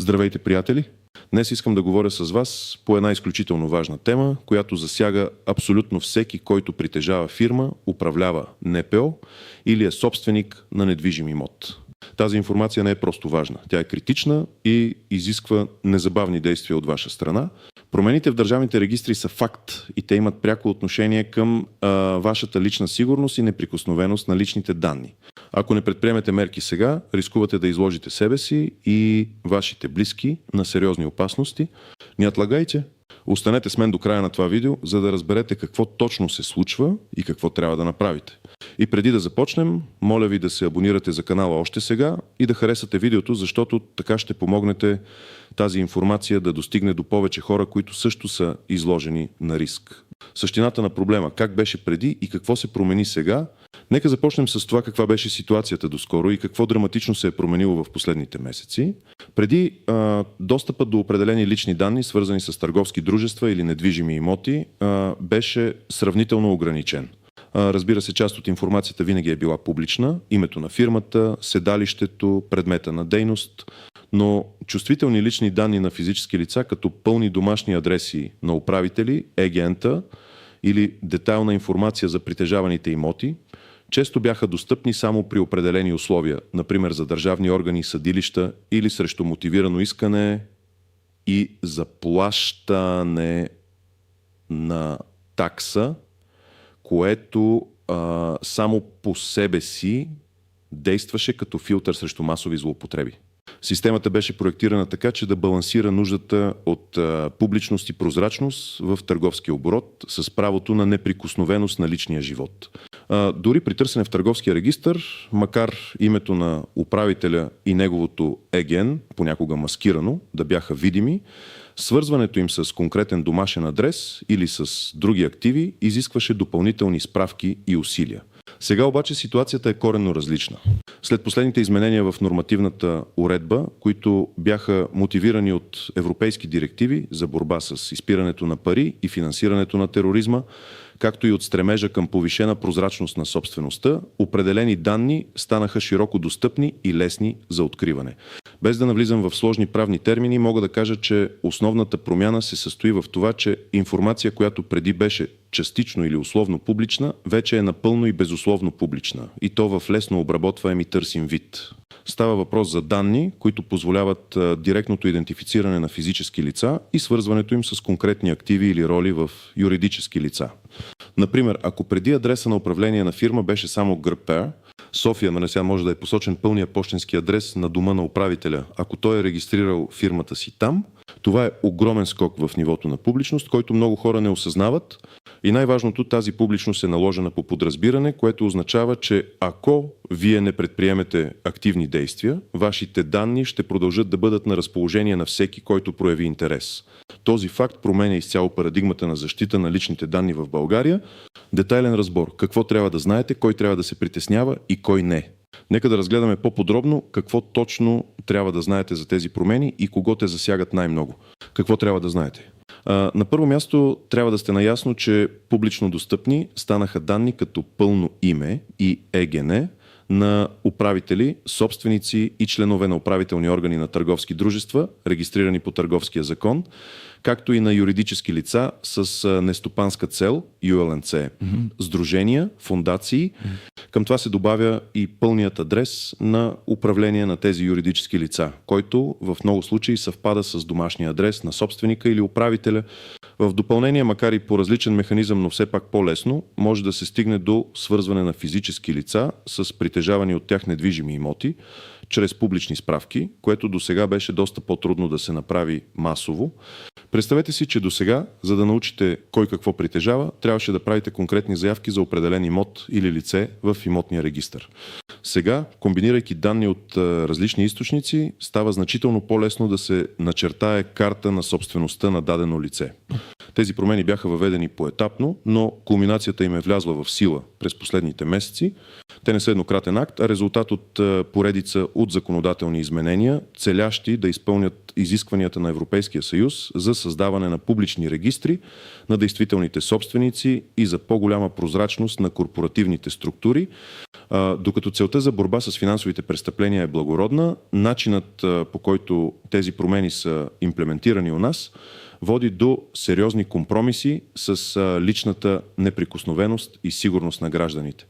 Здравейте, приятели! Днес искам да говоря с вас по една изключително важна тема, която засяга абсолютно всеки, който притежава фирма, управлява НПО или е собственик на недвижим имот. Тази информация не е просто важна. Тя е критична и изисква незабавни действия от ваша страна. Промените в държавните регистри са факт и те имат пряко отношение към вашата лична сигурност и неприкосновеност на личните данни. Ако не предприемете мерки сега, рискувате да изложите себе си и вашите близки на сериозни опасности. Не отлагайте! Останете с мен до края на това видео, за да разберете какво точно се случва и какво трябва да направите. И преди да започнем, моля ви да се абонирате за канала още сега и да харесате видеото, защото така ще помогнете тази информация да достигне до повече хора, които също са изложени на риск. Същината на проблема, как беше преди и какво се промени сега. Нека започнем с това каква беше ситуацията доскоро и какво драматично се е променило в последните месеци. Преди достъпът до определени лични данни, свързани с търговски дружества или недвижими имоти, беше сравнително ограничен. Разбира се, част от информацията винаги е била публична, името на фирмата, седалището, предмета на дейност, но чувствителни лични данни на физически лица, като пълни домашни адреси на управители, егента или детайлна информация за притежаваните имоти, често бяха достъпни само при определени условия, например за държавни органи и съдилища или срещу мотивирано искане и заплащане на такса, което само по себе си действаше като филтър срещу масови злоупотреби. Системата беше проектирана така, че да балансира нуждата от публичност и прозрачност в търговския оборот с правото на неприкосновеност на личния живот. Дори при търсене в търговския регистър, макар името на управителя и неговото ЕГН, понякога маскирано, да бяха видими, свързването им с конкретен домашен адрес или с други активи изискваше допълнителни справки и усилия. Сега обаче ситуацията е коренно различна. След последните изменения в нормативната уредба, които бяха мотивирани от европейски директиви за борба с изпирането на пари и финансирането на тероризма, както и от стремежа към повишена прозрачност на собствеността, определени данни станаха широко достъпни и лесни за откриване. Без да навлизам в сложни правни термини, мога да кажа, че основната промяна се състои в това, че информация, която преди беше частично или условно публична, вече е напълно и безусловно публична. И то в лесно обработваем и търсим вид. Става въпрос за данни, които позволяват директното идентифициране на физически лица и свързването им с конкретни активи или роли в юридически лица. Например, ако преди адреса на управление на фирма беше само ГРП, София, но не сега може да е посочен пълния пощенски адрес на дома на управителя, ако той е регистрирал фирмата си там, това е огромен скок в нивото на публичност, който много хора не осъзнават. И най-важното, тази публичност е наложена по подразбиране, което означава, че ако вие не предприемете активни действия, вашите данни ще продължат да бъдат на разположение на всеки, който прояви интерес. Този факт променя изцяло парадигмата на защита на личните данни в България. Детайлен разбор. Какво трябва да знаете, кой трябва да се притеснява и кой не. Нека да разгледаме по-подробно какво точно трябва да знаете за тези промени и кого те засягат най-много. Какво трябва да знаете? На първо място трябва да сте наясно, че публично достъпни станаха данни като пълно име и ЕГН на управители, собственици и членове на управителни органи на търговски дружества, регистрирани по Търговския закон, както и на юридически лица с нестопанска цел, ULNC, сдружения, фондации. Към това се добавя и пълният адрес на управление на тези юридически лица, който в много случаи съвпада с домашния адрес на собственика или управителя. В допълнение, макар и по различен механизъм, но все пак по-лесно, може да се стигне до свързване на физически лица с притежавани от тях недвижими имоти, чрез публични справки, което досега беше доста по-трудно да се направи масово. Представете си, че досега, за да научите кой какво притежава, трябваше да правите конкретни заявки за определен имот или лице в имотния регистър. Сега, комбинирайки данни от различни източници, става значително по-лесно да се начертае карта на собствеността на дадено лице. Тези промени бяха въведени поетапно, но кулминацията им е влязла в сила през последните месеци. Те не са еднократен акт, а резултат от поредица от законодателни изменения, целящи да изпълнят изискванията на Европейския съюз за създаване на публични регистри на действителните собственици и за по-голяма прозрачност на корпоративните структури. Докато целта за борба с финансовите престъпления е благородна, начинът, по който тези промени са имплементирани у нас, води до сериозни компромиси с личната неприкосновеност и сигурност на гражданите.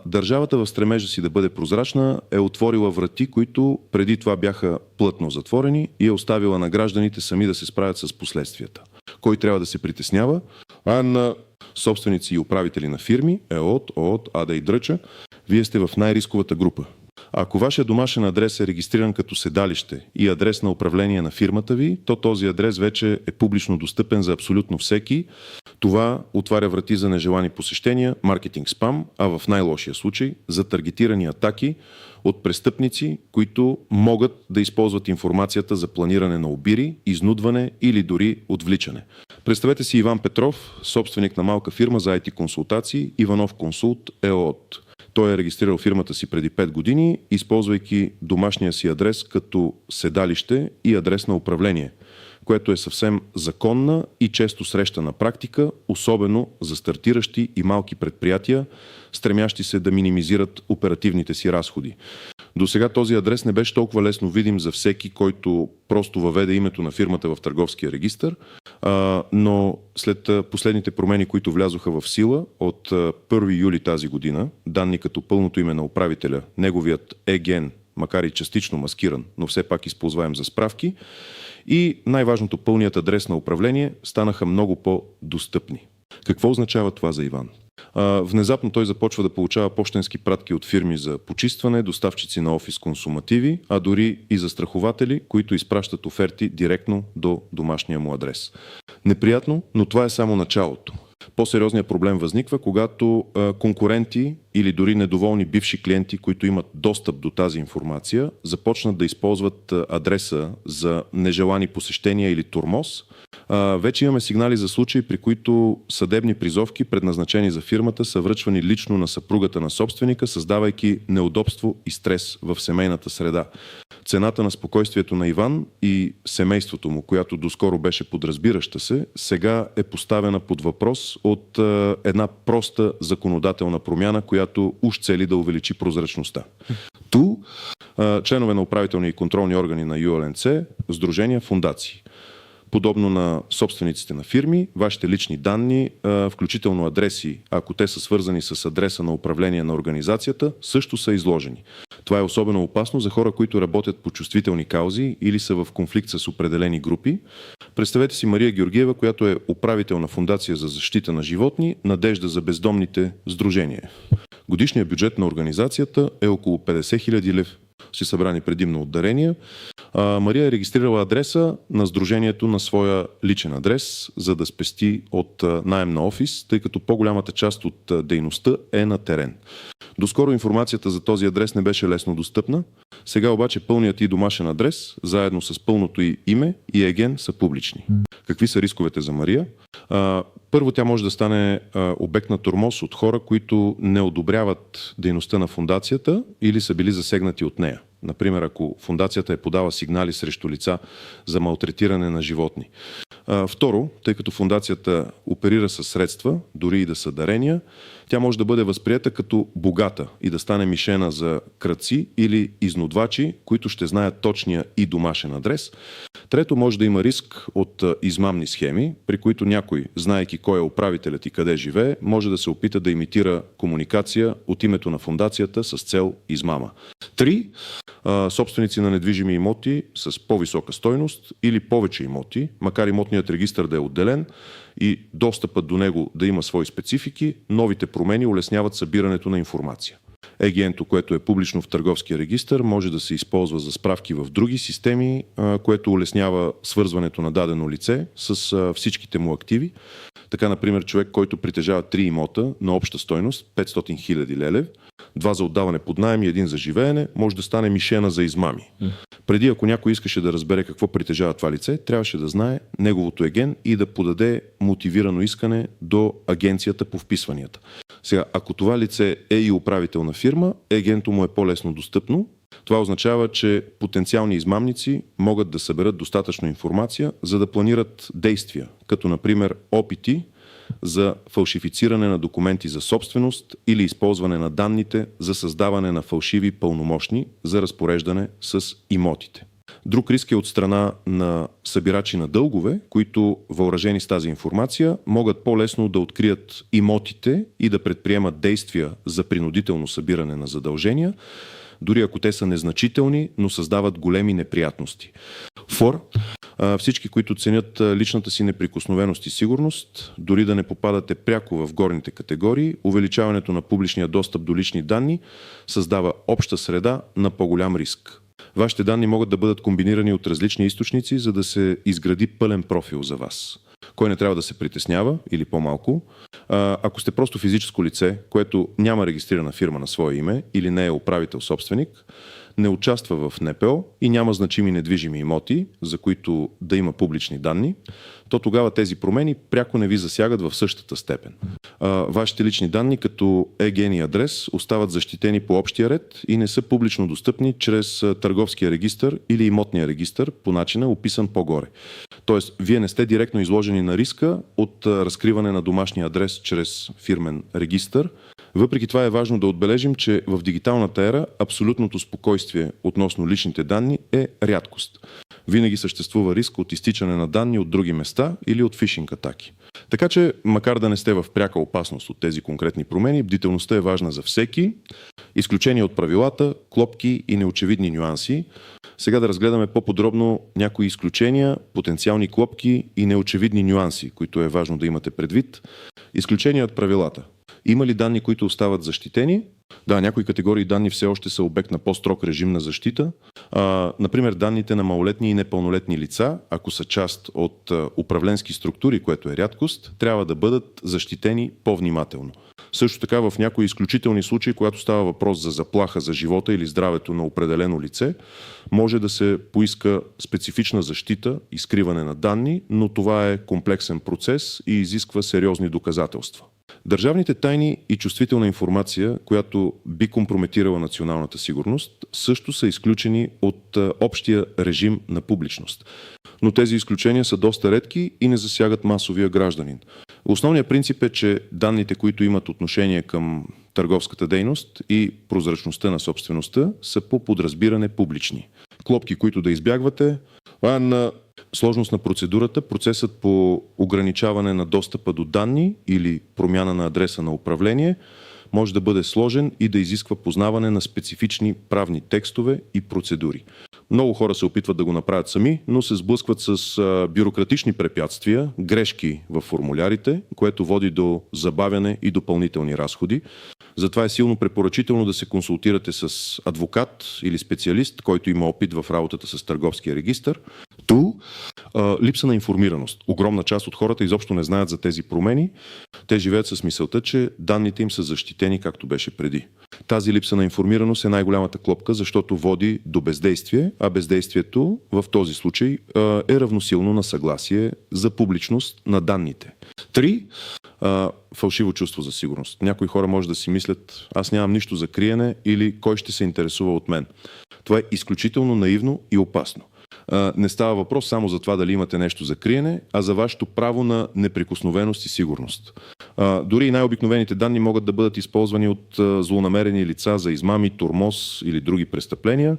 Държавата в стремежа си да бъде прозрачна е отворила врати, които преди това бяха плътно затворени, и е оставила на гражданите сами да се справят с последствията. Кой трябва да се притеснява? На собственици и управители на фирми, ЕООД, ООД, АД и дръча, вие сте в най-рисковата група. Ако вашия домашен адрес е регистриран като седалище и адрес на управление на фирмата ви, то този адрес вече е публично достъпен за абсолютно всеки. Това отваря врати за нежелани посещения, маркетинг спам, а в най-лошия случай за таргетирани атаки от престъпници, които могат да използват информацията за планиране на обири, изнудване или дори отвличане. Представете си Иван Петров, собственик на малка фирма за IT консултации, Иванов Консулт ЕООД. Той е регистрирал фирмата си преди 5 години, използвайки домашния си адрес като седалище и адрес на управление, което е съвсем законна и често срещана практика, особено за стартиращи и малки предприятия, стремящи се да минимизират оперативните си разходи. До сега този адрес не беше толкова лесно видим за всеки, който просто въведе името на фирмата в търговския регистър, но след последните промени, които влязоха в сила от 1 юли тази година, данни като пълното име на управителя, неговият ЕГН, макар и частично маскиран, но все пак използваем за справки, и най-важното, пълният адрес на управление станаха много по-достъпни. Какво означава това за Иван? Внезапно той започва да получава пощенски пратки от фирми за почистване, доставчици на офис консумативи, а дори и застрахователи, които изпращат оферти директно до домашния му адрес. Неприятно, но това е само началото. По-сериозният проблем възниква, когато конкуренти или дори недоволни бивши клиенти, които имат достъп до тази информация, започнат да използват адреса за нежелани посещения или тормоз. Вече имаме сигнали за случаи, при които съдебни призовки, предназначени за фирмата, са връчвани лично на съпругата на собственика, създавайки неудобство и стрес в семейната среда. Цената на спокойствието на Иван и семейството му, която доскоро беше подразбираща се, сега е поставена под въпрос от една проста законодателна промяна, която уж цели да увеличи прозрачността. Членове на управителни и контролни органи на ЮЛНЦ, сдружения, фондации. Подобно на собствениците на фирми, вашите лични данни, включително адреси, ако те са свързани с адреса на управление на организацията, също са изложени. Това е особено опасно за хора, които работят по чувствителни каузи или са в конфликт с определени групи. Представете си Мария Георгиева, която е управител на Фондация за защита на животни, Надежда за бездомните, сдружение. Годишният бюджет на организацията е около 50 000 лев. Си събрани предимно от дарения. Мария е регистрирала адреса на сдружението на своя личен адрес, за да спести от наем на офис, тъй като по-голямата част от дейността е на терен. Доскоро информацията за този адрес не беше лесно достъпна. Сега обаче пълният и домашен адрес, заедно с пълното и име и ЕГН, са публични. Какви са рисковете за Мария? Първо, тя може да стане обект на тормоз от хора, които не одобряват дейността на фондацията или са били засегнати от нея. Например, ако фондацията е подала сигнали срещу лица за малтретиране на животни. Второ, тъй като фондацията оперира със средства, дори и да са дарения, тя може да бъде възприета като богата и да стане мишена за крадци или изнудвачи, които ще знаят точния и домашен адрес. Трето, може да има риск от измамни схеми, при които някой, знаейки кой е управителят и къде живее, може да се опита да имитира комуникация от името на фондацията с цел измама. Три, собственици на недвижими имоти с по-висока стойност или повече имоти, макар имотният регистър да е отделен и достъпът до него да има свои специфики, новите промени улесняват събирането на информация. ЕГН-то, което е публично в търговския регистър, може да се използва за справки в други системи, което улеснява свързването на дадено лице с всичките му активи. Така, например, човек, който притежава 3 имота на обща стойност 500 000 лев, 2 за отдаване под наем и 1 за живеене, може да стане мишена за измами. Преди, ако някой искаше да разбере какво притежава това лице, трябваше да знае неговото ЕГН и да подаде мотивирано искане до агенцията по вписванията. Сега, ако това лице е и управител на фирма, ЕГН-то му е по-лесно достъпно. Това означава, че потенциални измамници могат да съберат достатъчно информация, за да планират действия, като например опити за фалшифициране на документи за собственост или използване на данните за създаване на фалшиви пълномощни за разпореждане с имотите. Друг риск е от страна на събирачи на дългове, които, въоръжени с тази информация, могат по-лесно да открият имотите и да предприемат действия за принудително събиране на задължения, дори ако те са незначителни, но създават големи неприятности. Всички, които ценят личната си неприкосновеност и сигурност, дори да не попадате пряко в горните категории, увеличаването на публичния достъп до лични данни създава обща среда на по-голям риск. Вашите данни могат да бъдат комбинирани от различни източници, за да се изгради пълен профил за вас. Кой не трябва да се притеснява, или по-малко, ако сте просто физическо лице, което няма регистрирана фирма на свое име или не е управител-собственик, не участва в НПО и няма значими недвижими имоти, за които да има публични данни, то тогава тези промени пряко не ви засягат в същата степен. Вашите лични данни като ЕГН и адрес остават защитени по общия ред и не са публично достъпни чрез търговския регистър или имотния регистър по начина описан по-горе. Тоест, вие не сте директно изложени на риска от разкриване на домашния адрес чрез фирмен регистър. Въпреки това е важно да отбележим, че в дигиталната ера абсолютното спокойствие относно личните данни е рядкост. Винаги съществува риск от изтичане на данни от други места или от фишинг атаки. Така че, макар да не сте в пряка опасност от тези конкретни промени, бдителността е важна за всеки. Изключение от правилата, клопки и неочевидни нюанси. Сега да разгледаме по-подробно някои изключения, потенциални клопки и неочевидни нюанси, които е важно да имате предвид. Изключения от правилата. Има ли данни, които остават защитени? Да, някои категории данни все още са обект на по-строг режим на защита. Например, данните на малолетни и непълнолетни лица, ако са част от управленски структури, което е рядкост, трябва да бъдат защитени по-внимателно. Също така в някои изключителни случаи, когато става въпрос за заплаха за живота или здравето на определено лице, може да се поиска специфична защита и скриване на данни, но това е комплексен процес и изисква сериозни доказателства. Държавните тайни и чувствителна информация, която би компрометирала националната сигурност, също са изключени от общия режим на публичност. Но тези изключения са доста редки и не засягат масовия гражданин. Основният принцип е, че данните, които имат отношение към търговската дейност и прозрачността на собствеността, са по подразбиране публични. Клопки, които да избягвате, на сложност на процедурата, процесът по ограничаване на достъпа до данни или промяна на адреса на управление може да бъде сложен и да изисква познаване на специфични правни текстове и процедури. Много хора се опитват да го направят сами, но се сблъскват с бюрократични препятствия, грешки в формулярите, което води до забавяне и допълнителни разходи. Затова е силно препоръчително да се консултирате с адвокат или специалист, който има опит в работата с търговския регистър. Липса на информираност. Огромна част от хората изобщо не знаят за тези промени. Те живеят с мисълта, че данните им са защитени както беше преди. Тази липса на информираност е най-голямата клопка, защото води до бездействие, а бездействието в този случай е равносилно на съгласие за публичност на данните. 3. Фалшиво чувство за сигурност. Някои хора може да си мислят, аз нямам нищо за криене или кой ще се интересува от мен. Това е изключително наивно и опасно. Не става въпрос само за това дали имате нещо за криене, а за вашето право на неприкосновеност и сигурност. Дори и най-обикновените данни могат да бъдат използвани от злонамерени лица за измами, тормоз или други престъпления.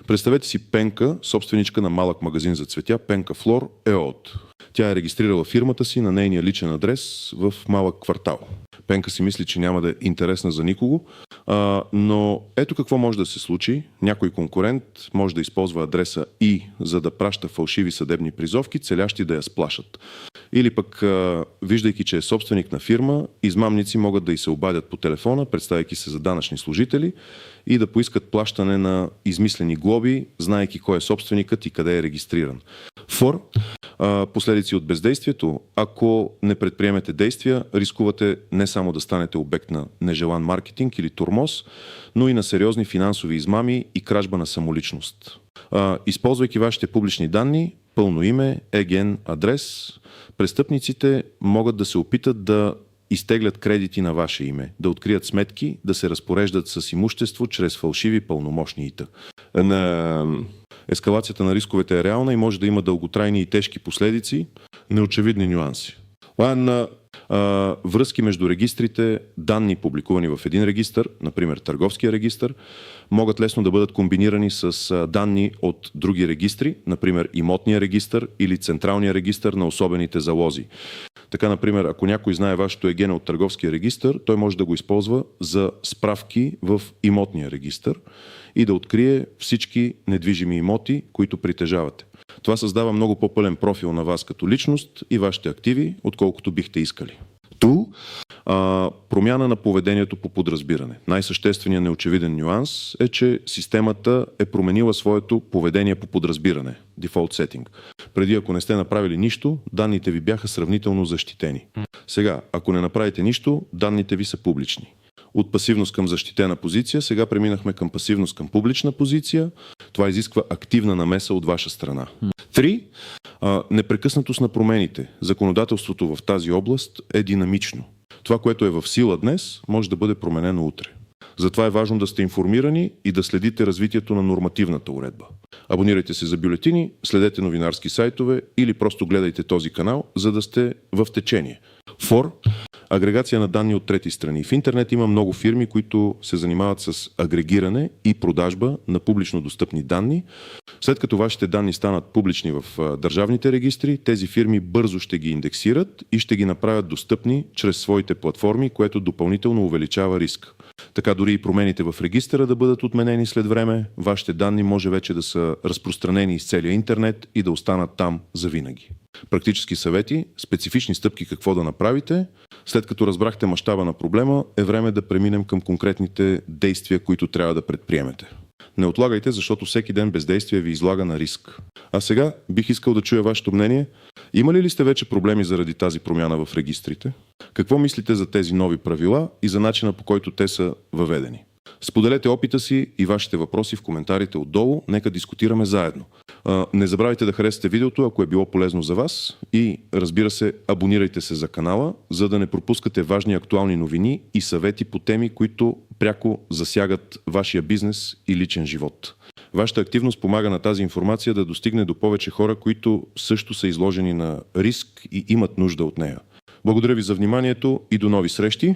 Представете си Пенка, собственичка на малък магазин за цветя, Пенка Флор ЕООД. Тя е регистрирала фирмата си на нейния личен адрес в малък квартал. Пенка си мисли, че няма да е интересна за никого, но ето какво може да се случи. Някой конкурент може да използва адреса И, за да праща фалшиви съдебни призовки, целящи да я сплашат. Или пък, виждайки, че е собственик на фирма, измамници могат да й се обадят по телефона, представяйки се за данъчни служители и да поискат плащане на измислени глоби, знаейки кой е собственикът и къде е регистриран. Последици от бездействието. Ако не предприемете действия, рискувате не само да станете обект на нежелан маркетинг или тормоз, но и на сериозни финансови измами и кражба на самоличност. Използвайки вашите публични данни, пълно име, ЕГН, адрес, престъпниците могат да се опитат да изтеглят кредити на ваше име, да открият сметки, да се разпореждат с имущество чрез фалшиви пълномощни ИТ. Ескалацията на рисковете е реална и може да има дълготрайни и тежки последици, неочевидни нюанси. Връзки между регистрите, данни публикувани в един регистър, например търговския регистър, могат лесно да бъдат комбинирани с данни от други регистри, например имотния регистър или централния регистър на особените залози. Така, например, ако някой знае вашето ЕГН от търговския регистър, той може да го използва за справки в имотния регистър и да открие всички недвижими имоти, които притежавате. Това създава много по-пълен профил на вас като личност и вашите активи, отколкото бихте искали. Промяна на поведението по подразбиране. Най-същественият неочевиден нюанс е, че системата е променила своето поведение по подразбиране, default setting. Преди, ако не сте направили нищо, данните ви бяха сравнително защитени. Сега, ако не направите нищо, данните ви са публични. От пасивност към защитена позиция, сега преминахме към пасивност към публична позиция. Това изисква активна намеса от ваша страна. 3. Непрекъснатост на промените. Законодателството в тази област е динамично. Това, което е в сила днес, може да бъде променено утре. Затова е важно да сте информирани и да следите развитието на нормативната уредба. Абонирайте се за бюлетини, следете новинарски сайтове или просто гледайте този канал, за да сте в течение. 4. Агрегация на данни от трети страни. В интернет има много фирми, които се занимават с агрегиране и продажба на публично достъпни данни. След като вашите данни станат публични в държавните регистри, тези фирми бързо ще ги индексират и ще ги направят достъпни чрез своите платформи, което допълнително увеличава риск. Така дори и промените в регистъра да бъдат отменени след време, вашите данни може вече да са разпространени из целия интернет и да останат там завинаги. Практически съвети, специфични стъпки какво да направите. След като разбрахте мащаба на проблема, е време да преминем към конкретните действия, които трябва да предприемете. Не отлагайте, защото всеки ден бездействие ви излага на риск. А сега бих искал да чуя вашето мнение. Имали ли сте вече проблеми заради тази промяна в регистрите? Какво мислите за тези нови правила и за начина, по който те са въведени? Споделете опита си и вашите въпроси в коментарите отдолу. Нека дискутираме заедно. Не забравяйте да харесате видеото, ако е било полезно за вас, и разбира се, абонирайте се за канала, за да не пропускате важни актуални новини и съвети по теми, които пряко засягат вашия бизнес и личен живот. Вашата активност помага на тази информация да достигне до повече хора, които също са изложени на риск и имат нужда от нея. Благодаря ви за вниманието и до нови срещи!